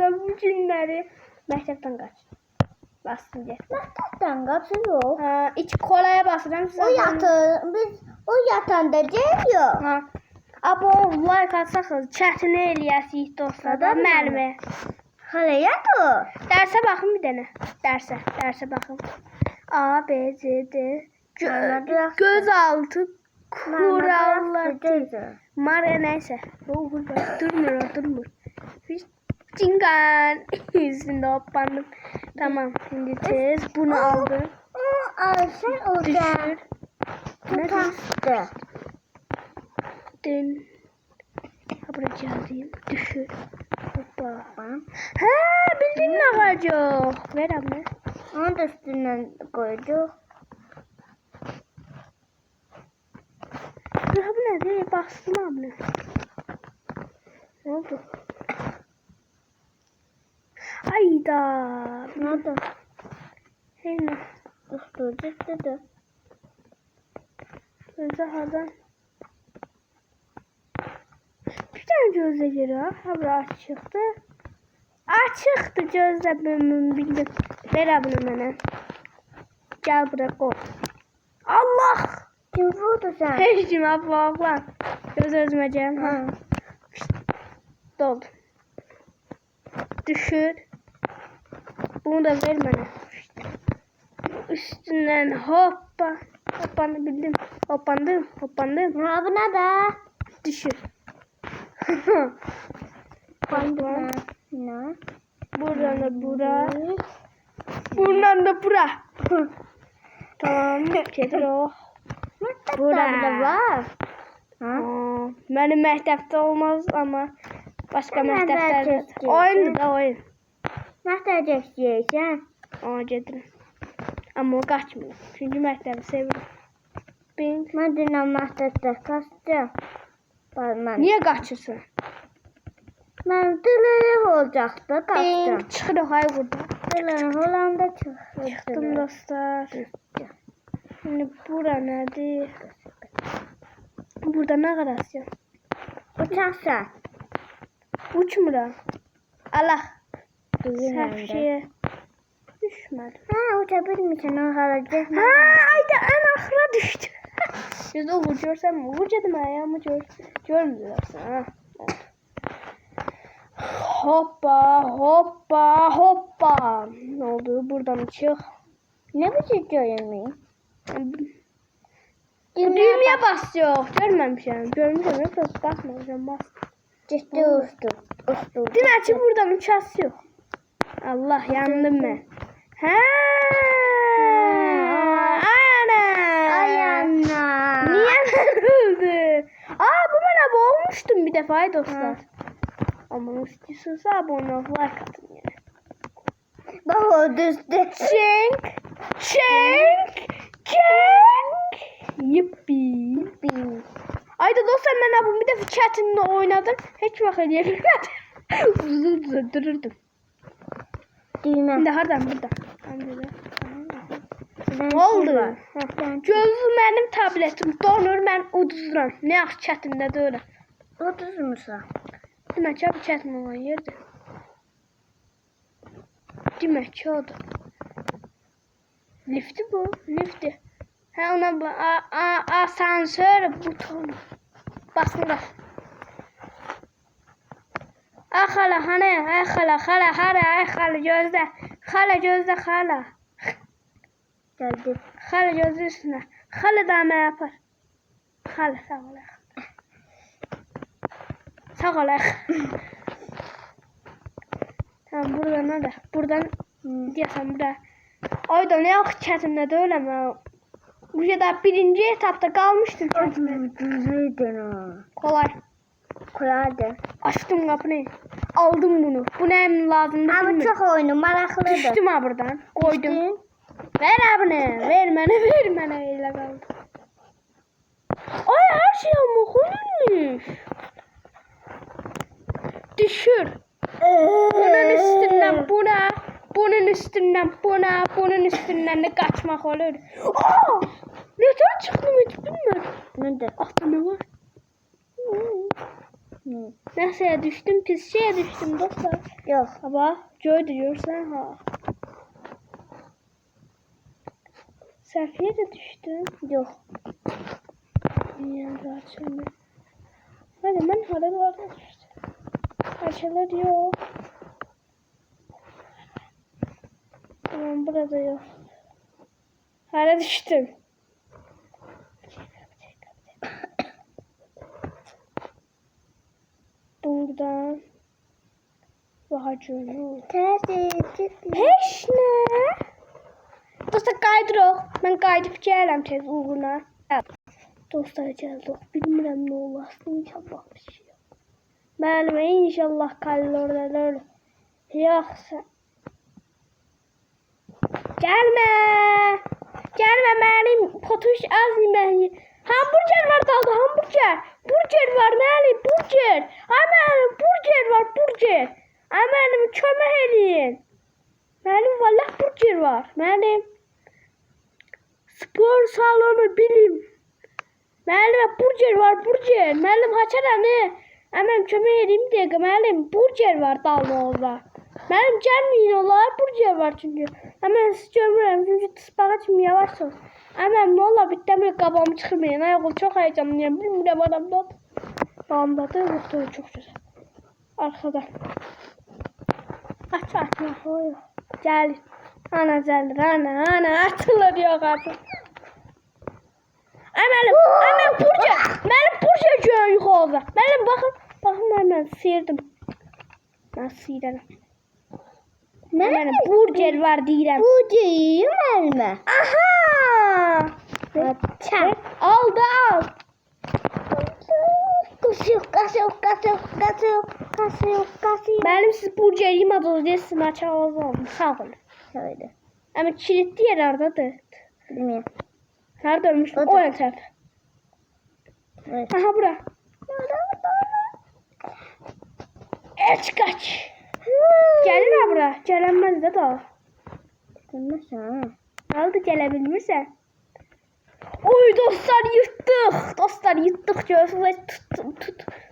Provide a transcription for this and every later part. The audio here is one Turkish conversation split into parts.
da bu günleri. Məktəbdən qaç. Bastım get. Məktəbdən qaçırıq. Ha, iç kolaya basıram. O yatır. Biz o yatanda geliyor. Ha. Abo like atsaxız, çətin eləyəsik dostlar da müəllimə. Hala yatır. Dərsə baxın bir dənə. Dərsə baxın. A, B, C, D. Gözaltı kurallar. Maria neyse. Durmur. Cingan. Yüzünde hoppandım. Tamam. Şimdi tez bunu aldım. Sen orada tutarsın. Dün. Buraya yazayım. Düşür. Hoppa. Ha, bildin mi ağacı? Ver abla. Onu da üstünden koyduk. Bu nedir? Bastım abla. Ne oldu? Ayda. Ne oldu? Hele. Üstüde. Gözde hadan. Bir tane gözde geri ha. Bura açıktı. Açıktı gözde ben bildim. Ver bunu bana. Gel buraya koy. Allah! Kim vurdu sen? Heşim abla. Göz özmeyeceğim. Ha. Doldu. Düşür. Bunu da ver bana. Üstünden hoppa. Hoppanı bildim. Hoppandım. Ne buna da? Düşür. Hoppandım. Ne? Buradan da bura. Buradan da bura. Tamam. Getir o. Burada var. Benim məktəbdə olmaz ama başka məktəblərdə. Oyundur da oyun. Məktəbdə istəyirsən? Ona gedirəm. Amma o qaçmır. Çünki məktəbi sevirəm. Bing. Mən dünən məktəbdə qaçdım. Niyə qaçırsan? Mən dililik olacaqdı, qaçdım. Bing. Çıxırıq ay burada. Dililik olanda çıxdım. Çıxdım dostlar. Şimdi bura nədir? Burada nə qarasın? Uçaqsan. Uçmuram. Allah. Səhv şeyə düşmədi. Ha, uça bilmirsən, o halacaq. Ha, ayda ən axıra düşdü. Yüzde uğur görsəm mi? Uğur gedim ayağımı görmüyorsun. Ha. Hoppa. Ne oldu? Buradan çık. Ne biçim görmeyeyim? Düğmeye basıyor. Görmemişim. Görmüşüm. Yok basmamışım. Bas. Ciddi uçtu. Dün açıp buradan uçası yok. Allah yandım ben. Ha. Ayağına. Niye öldü? Bu bana boğulmuştum bir defa dostlar. Ama istiyorsa abone ol, like atın yine. Bak o düştü. Çenk. Yippi. Ayda dostlar ben abim bir defa chatimle oynadım. Hiç vakit yemedim. Uzun dururdum. Düğme. Şimdi hardan burada. Ne oldu? Gözüm benim tabletim donur, ben uduzuram. Ne yaxşı chatimdə deyirəm. Uduzmursan. Demək ki, chatim olan yerdir. Demək ki, odur. Lifti bu, lifti. Ona asansör butonu. Basmır. Xala, hani? Xala, gözlə. Xala. Geldi. Xala gözü üstüne. Xala da ne yapar? Xala sağ ol. Sağ ol. Tamam buradan ne de? Buradan diyesem burada. Ayda ne yok chatimde de öyle mi? Bu da birinci etapta kalmıştım chatimde. Kolaydı. Açtım kapını. Aldım bunu. Bu ne lazımdı? Ama çok oyunu maraklıydı. Düştüm ha buradan. Koydum. Ver abone. Ver bana öyle kaldı. Ay her şey ama koyulmuş. Düşür. Bunun üstünden buna. Bunun üstünden buna. Bunun üstünden de kaçmak olur. Ne çıktı mı hiç bilmiyorum. Nedir? Altta ne var? Nasıl düştüm? Pis şeye düştüm dostlar. Yok. Ama Joy diyorsan ha. Safiye de düştüm. Yok. Yani açılma. Hadi ben haralarda düştüm. Açılır yok. Tamam burada yok. Hala düştüm. Buradan. Vahacını. Peş ne? Dostlar kaydır. Ben kaydıp geləm tez uğruna. Dostlar gəldik. Bilmirəm nə olasın. İnşallah bir şey yok. Müəllimə inşallah kalorlar. Yoxsa. Gelme. Gelme müəllim. Potuş az yeməyi. Hamburger var dalda hamburger. Burger var müəllim. Burger. Ay müəllim burger var burger. Ay müəllim kömək eləyin. Müəllim vallah burger var. Müəllim. Spor salonu bilim. Müəllim burger var burger. Müəllim haçara ne? Hemen kömək edeyim dəqiqə müəllim. Burger var dalda orada. Müəllim gəlməyin olar burger var çünkü. Hemen siz görmürəm çünkü tısbağa kimi yavaş ol. Hemen ne ola bitdən bir qabağımı çıxırmayın. Ayaqol çok heyecanlıyım. Bilmirəm adamda. Bağımdadır. Yoktur çok güzel. Arkada. Aç aç. Gel. Ana gelir. Ana atılır yok artık. Mənim burger. Mənim burger görün yuxarıda. Mənim baxın mən sıyırdım. Mən sıyırdım. Mənim burger var deyirəm. Burger yiyeyim mi? Aha! Çal. Al da al. Kasıyor. Mənim siz burger yemadınız deyə sizin açağınızı aldım. Sağ olun. Şöyle. Ama kilitli yer haradadır? Bilmiyorum. Nerede ölmüş? Orada. O ön tarafta. Evet. Aha bura. Kaç. Gelin ha bura. Gelenmez de daha. Bilmiyorum. Aldı gelebilmirsen. Oy dostlar yırttık. Dostlar yırttık. Göğsüne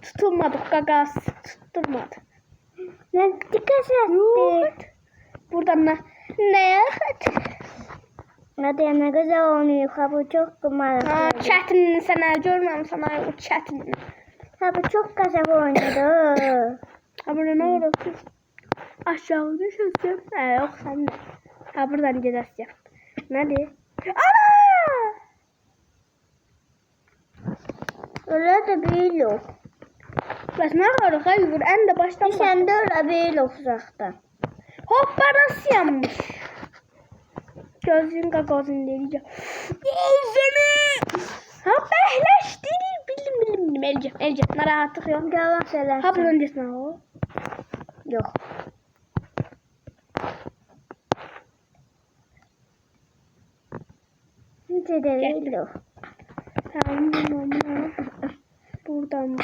tutulmadık. Gagas tutturmadı. Ne dikkat ettik. Buradan ne yaptı? Hadi ne güzel oynuyor. Ha bu çok güzel. Ha çetin sana görmem sana o çetin. Ha bu çok güzel oynadı. Ha burada ne olur? Aşağı düşürsün. Yok sen de. Ha buradan gidersin. Nerede? Ana! Öyle de bir yok. Bas ne kadar hayır en de baştan Sen de öyle bir yok uzaktan. Hoppa nasıl yanmış? Gözün gagozun diyeceğim. Gözünü! Ha behleşti. Bildim. Elcem. Narahatlık yok. Gel bak söylersin. Ha buradan desene o. Yok. Hiç de bir yok. Tamam. Buradan.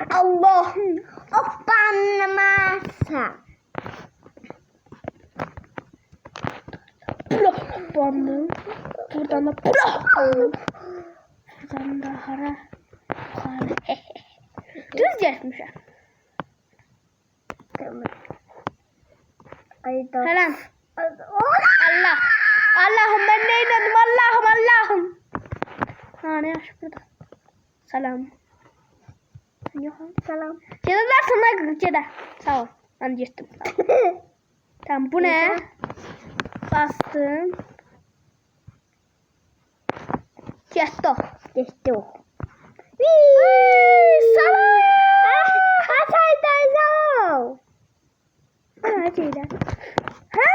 Allah'ım. Hoppanmasa. Blok bandım. Buradan da blok bandım. Buradan da hara. Düz geçmişim. Ay da. Selam. Allah. Allah'ım ben ne inandım Allah'ım. Ha ne yaş burada. Selam. Yok Selam. Ceda sana Ceda. Sağ ol. Ben geçtim. Tamam bu ne? Bastım. Geçti. Geçti o. Selam. Ataydan. Ha Ceda. Ha.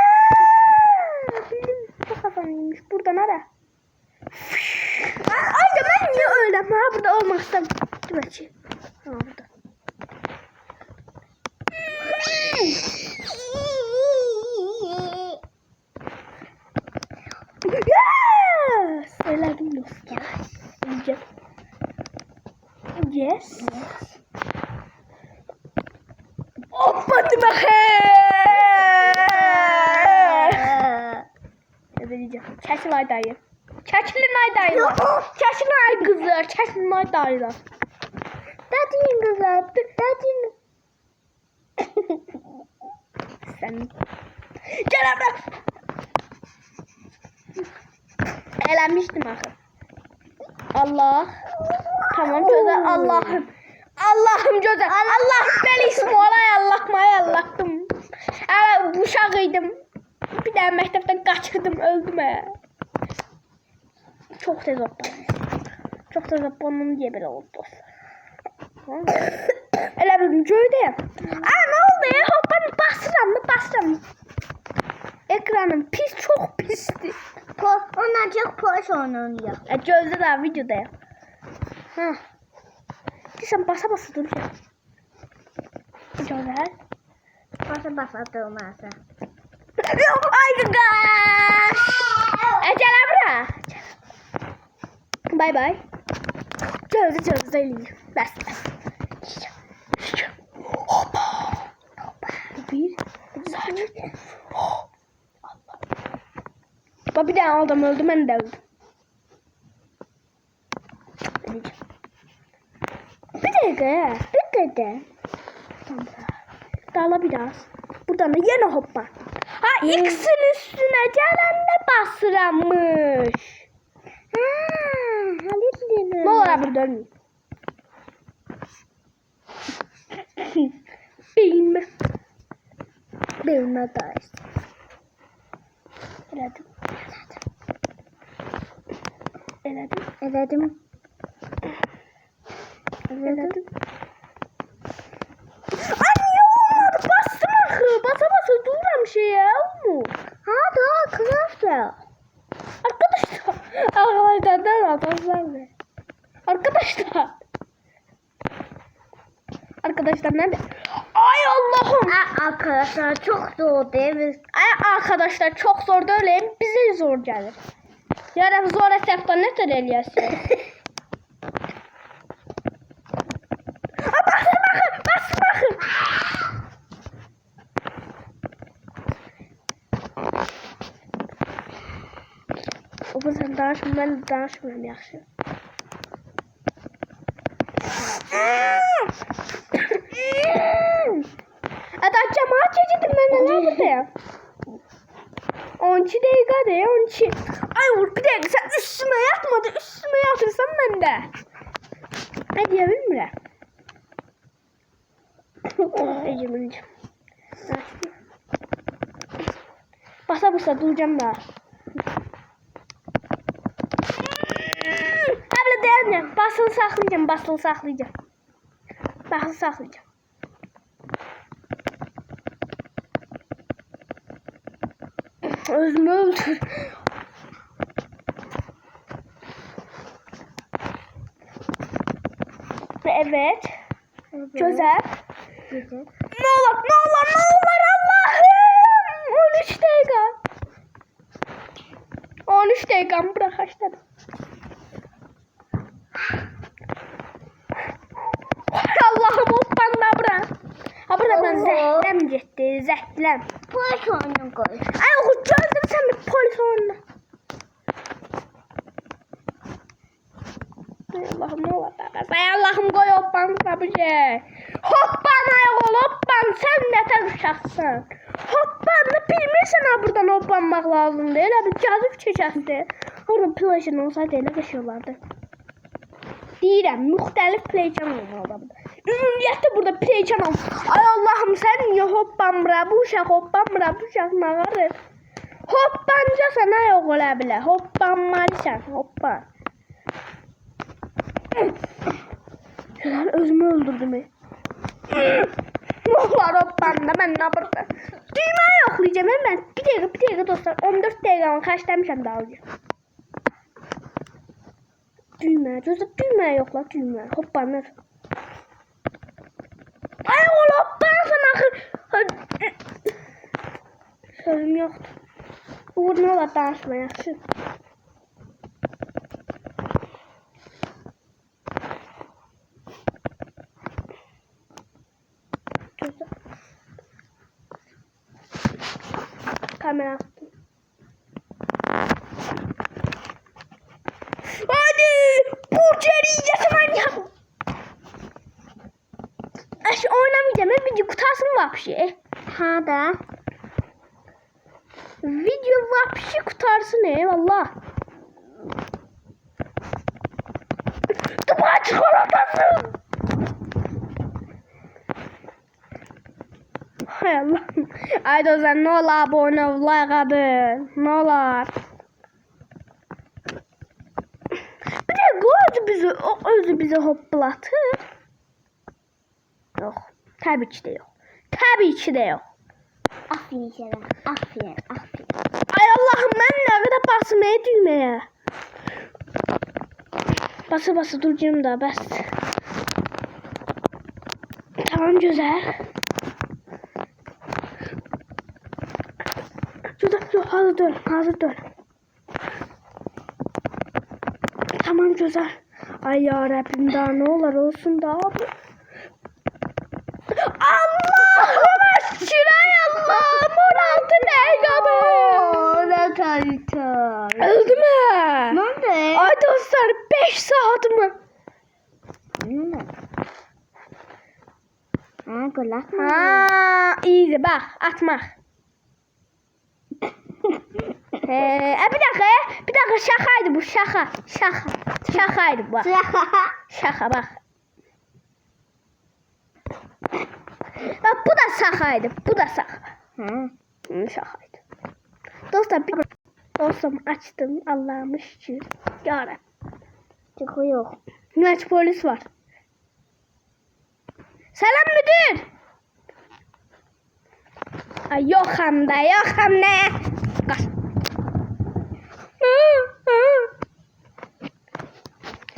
Bildim. Çok kafamıymış. Buradan ara. Ay da ben niye öyle? Ha burada olmazsam. Dur bakayım. Ha burada. Yes! Söyledim dostlar. Yiyeceğim. Yes. Hoppa ne diyeceğim? Çeşil aydayı. Çeşilin aydayılar. Çeşilin ay kızlar. Çeşilin aydayılar. Dadin kızlar. Dadin. Sen. Gel abla. Elenmiştim akı. Allah. Tamam çözer. Allah'ım. Allah'ım çözer. Allah ben ismi olay Allah'ım ay Allah'ım. Evet uşağıydım. Bir daha mektepten kaçırdım öldüm he. Çok tez hoppanım. Çok tez hoppanım diye böyle oldu dostlar. Elə bildim göydəyəm. Aa ne oldu ya? Hoppanı basıram. Ekranım pis çok pisti. Ondan çok poş oynanıyor. Gözde daha videodayım. Ha. Sen basa duracağım. Güzel. Basa durmazsa. Ay gaş. Gel abra. Bye bye. Gözde eləyir. Bəs. Hoppa. Bir. Bak bir tane adam öldü ben de öldüm. Bir dakika ya. Tamam. Dağla biraz. Buradan da yine hoppa. Ha X'in üstüne gelen de basıramış. Halil'in. Ne olur abi dönmeyeyim. Beynime dair. Eledim. Ay niye olmadı? Bastım akı. Basa duram şey ya. Mu? Ha daha kızarsa. Arkadaşlar nerede? Ay Allah'ım. Arkadaşlar çok zor değil mi? Ay arkadaşlar çok zor da öyleyim. Bize zor gelir. Yarın zor hesapta ne tür eliyorsun? Basın. O sen danışma, ben danışmıyorum yaxşı. Hatta cemaat çeşidim ben ne yapayım? 12 dakika de 12. Ay vur bir dakika sen üstüme yatmadı. Üstüme yatırsan ben de. Ne diyebilir mi? Ecem'in. Basa duracağım daha. Abla dayanma. Basılı saklayacağım. Özümü öldür. Ve evet. Güzel. Ne olur Allah'ım. 13 dakika. 13 dakika bırak haşladım. Allah'ım hoppanla bırak. Ha burada ben zəhləm getdi. Zəhləm. Poş oyunu koy. Ay o gördüm sen bir polis oyununa. Ay Allah'ım ne olur baba. Ay Allah'ım koy hoppanla bir şey. Hoppan ayol hoppan sen ne tez uşaqsın. Hoppanla bilmirsən ha buradan hoppanmaq lazımdır. Elə bir cazib çəkəsi. Orada playşın olsaydı elə geçiyorlardı. Deyirəm, müxtəlif playçan olmalı. Ümumiyyətlə burada playçan ol. Ay Allah'ım sen niye hoppanmıra bu uşaq hoppanmıra bu uşaq nağarır. Hoppancasan ay oğula bile. Hoppanmalısan hoppan. Özümü öldürdüm. Ne olur hoppanda ben ne yapırdım. Düğmeyi yoklayacağım hemen. Bir dakika dostlar. 14 dakika kaç demişim daha önce. Düğme yokla düğme. Hoppanır. Ay oğlum hoppanasın akı. Sözüm yoktu. Uğur ne olur danışma yaxşı. Kamera attım. Hadi! Burger yiyeceğim manyak! oynamayacağım. Video kutarsın vapşi. Ha da. Video vapşi kutarsın valla. Duman çikolatası. Hay Allah. Haydi o zaman ne ola abone ol, like atın. Ne olar. Bir de özü bizi hoplatır. Yok. Tabii ki de yok. Tabii ki de yok. Aferin sana. Aferin. Ay Allah'ım ben ne kadar basmaya düğmeye. Bası duracağım da bas. Tamam güzel. Güzel hazır dur. Tamam güzel. Ay yarabbim daha ne olur olsun da abi. Allah'ım şuraya Allah'ım 16 megabayt. Ne kalite. Öldü mü? Nerede? Ay dostlar 5 saat mi? Ne? Ha gol atma. Ha, iyiydi bak atmak. Bir dakika şakaydı bu şakaydı bak. Şaka bak. Bak bu da şakaydı. Şakaydı. Dostum açtım Allah'ım şükür. Yarabbim. Çıkıyor. Güneş polis var. Selam müdür. Ay yok hem de. Kaç.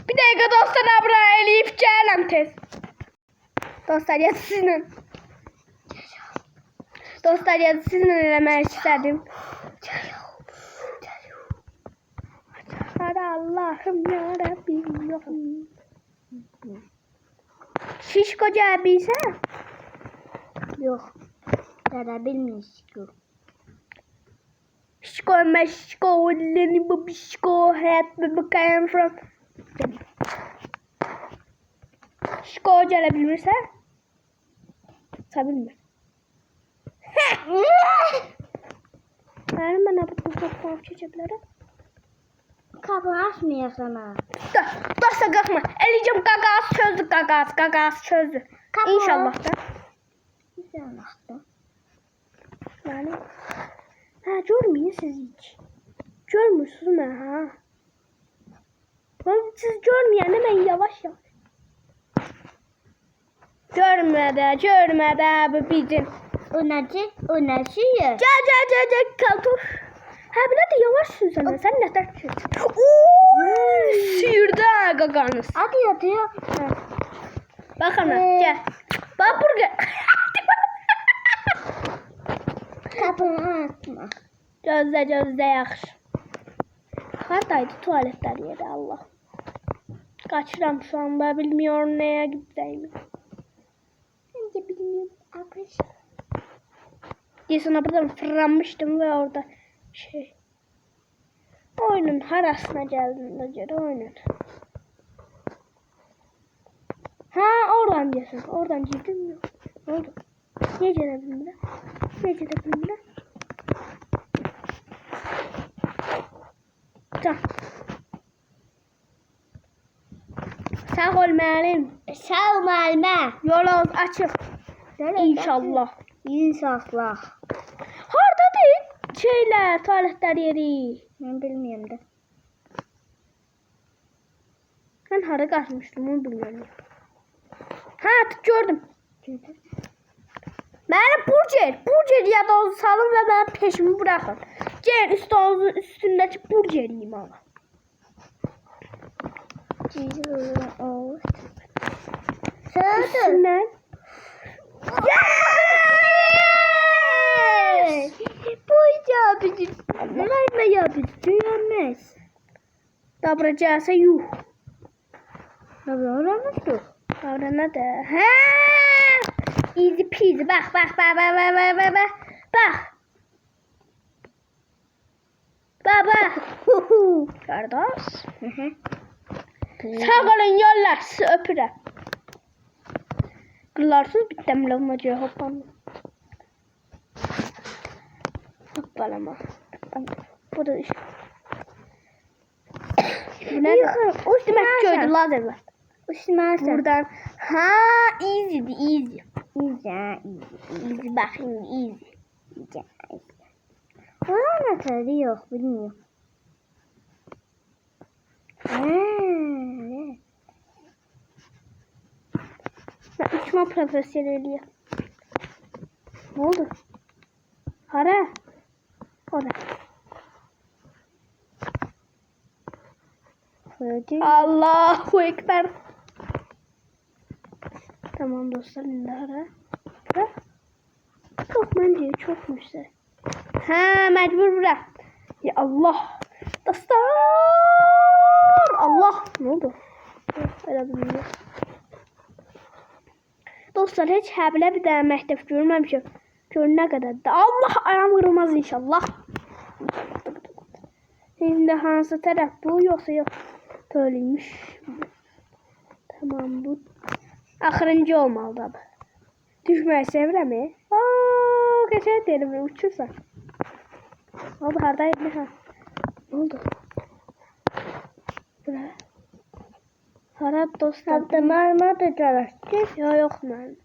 Bir dakika dostlar buraya eleyip gelem tez. Dostlar ya sizinle. Eləmək istedim. Hadi Allah'ım yarabbim yok. Şişko cebiyse? Yok. Dada bilmiş ki. Şişko, Lenny Babişko, hayat bebek I am from. Şişko gelebilirse? Tabii. Verin bana bu fotoğraf çiçekleri. Kapını açmıyor sana. Dostlar kalkma. Eleyeceğim gagaz çözdü. İnşallah da. İnşallah da. Yani. Görmeyin siz hiç. Görmüyorsunuz mu ha? Ben siz görmeyen hemen yavaş. Görmedi abi bizim. O nasıl? Gel kaldır. Ha bile de yavaş sürsene. Sen ne dersin? Sıyırdı ha gaganız. Hadi yatıyor. Bak ana gel. Bak buraya. Kapını açma. Gözde yaxşı. Haradaydı tuvaletler yeri Allah. Kaçıram şu anda bilmiyorum neye gideceğimi. Ben de bilmiyorum. Arkadaş. Sonra buradan fırlanmıştım ve orada oyunun harasına geldiğinde göre oyunun. Ha oradan diyorsun. Oradan girdim yok. Ne oldu? Niye gelebildim de? Tamam. Sağ ol müəllim. Sağ ol müəllimə. Yolunuz açıq. İnşallah. İnşallah. Hardadır tuvaletler yeri? Ben bilmiyorum da. Ben hara kaçmıştım onu bilmiyorum. Ha gördüm. Beni burger ya da salın ve ben peşimi bırakın. Gel üstündeki burger yiyeyim ama. Üstünden. Bu yapıcı. Ne yapıcı? Duyamaz. Dabracağısa yuh. Davranmıştı. Dabrana da. Ha! Easy peasy. Bak. Baba. Kardeş. Sağ olun yollar. Öpürəm. Kıllarsız bittim lavmacıya hoppanma. Hoppalama. Bu da iş. Bu ne? Demek köyde lazer var. Uçmazsan. Buradan. Ha easy. Easy. Easy bak şimdi easy. Anahtarı yok bilmiyorum. Ben uçma profesyoneli. Ne oldu? Hara. Orada. Allahu Ekber. Tamam dostlar. Şimdi hara. Bura. Çok bence çok yüksek. Ha mecbur bura. Ya Allah. Dostlar. Allah. Ne oldu? Öyle bilmiyorum. Dostlar hiç həbilə bir dənə məktəb görməmişəm. Gör nə qədər də. Allah ayağım qırılmaz inşallah. Şimdi hansı tərəf bu yoksa yok. Böyleymiş. Tamam bu. Axırıncı olmalıdır abi. Düşməyi sevirəm. Geçer derim uçursan. Ne oldu hardayım ha? Ne oldu? Bura. Hara dostlar. Taptırma da çalıştı. Yok ben.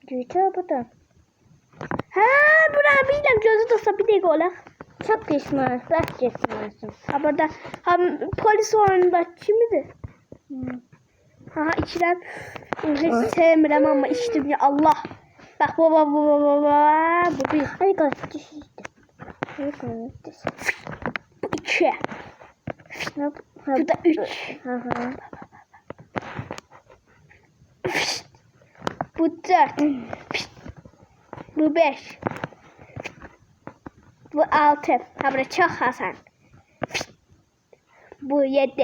Güzel bu da. Ha bura bildim gözü dostlar bir dakika ola. Çok pişman. Bak geçmezsin. Ha burada polis oyununda kimidi? Ha içinden hiç sevmirəm ama içtim ya Allah. Bak baba. Bu bir. Hadi kaç düştü. Hadi kaç düştü. Bu iki. Bu da üç. Bu dört. Bu beş. Bu altı. Ha burada çok Hasan. Bu yedi.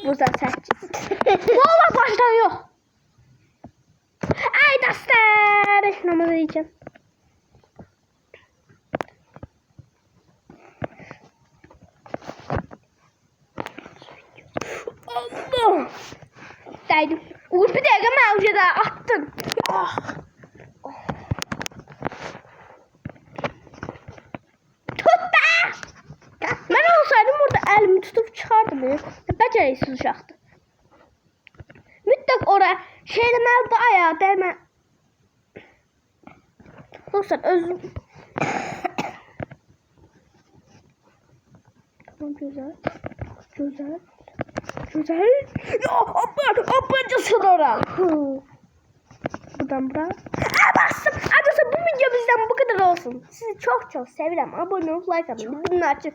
Bu da sekiz. Valla baştan yok. Ay dostlar. Namazı yiyeceğim. Allah. Değdim. Uğur bir dakika mevcuda attın. Ah. Tut da. Ben olsaydım burada elimi tutup çıkardım. Beceriksiz uşaqdı. Mütləq oraya şeyləməli də ayağa dəymə. Dostlar özüm. Tamam güzel. Ya ablacısın oraya. Buradan bura. Bastım. Arkadaşlar bu video bizden bu kadar olsun. Sizi çok seviyorum. Abone olup like atın. Bildirimleri açın.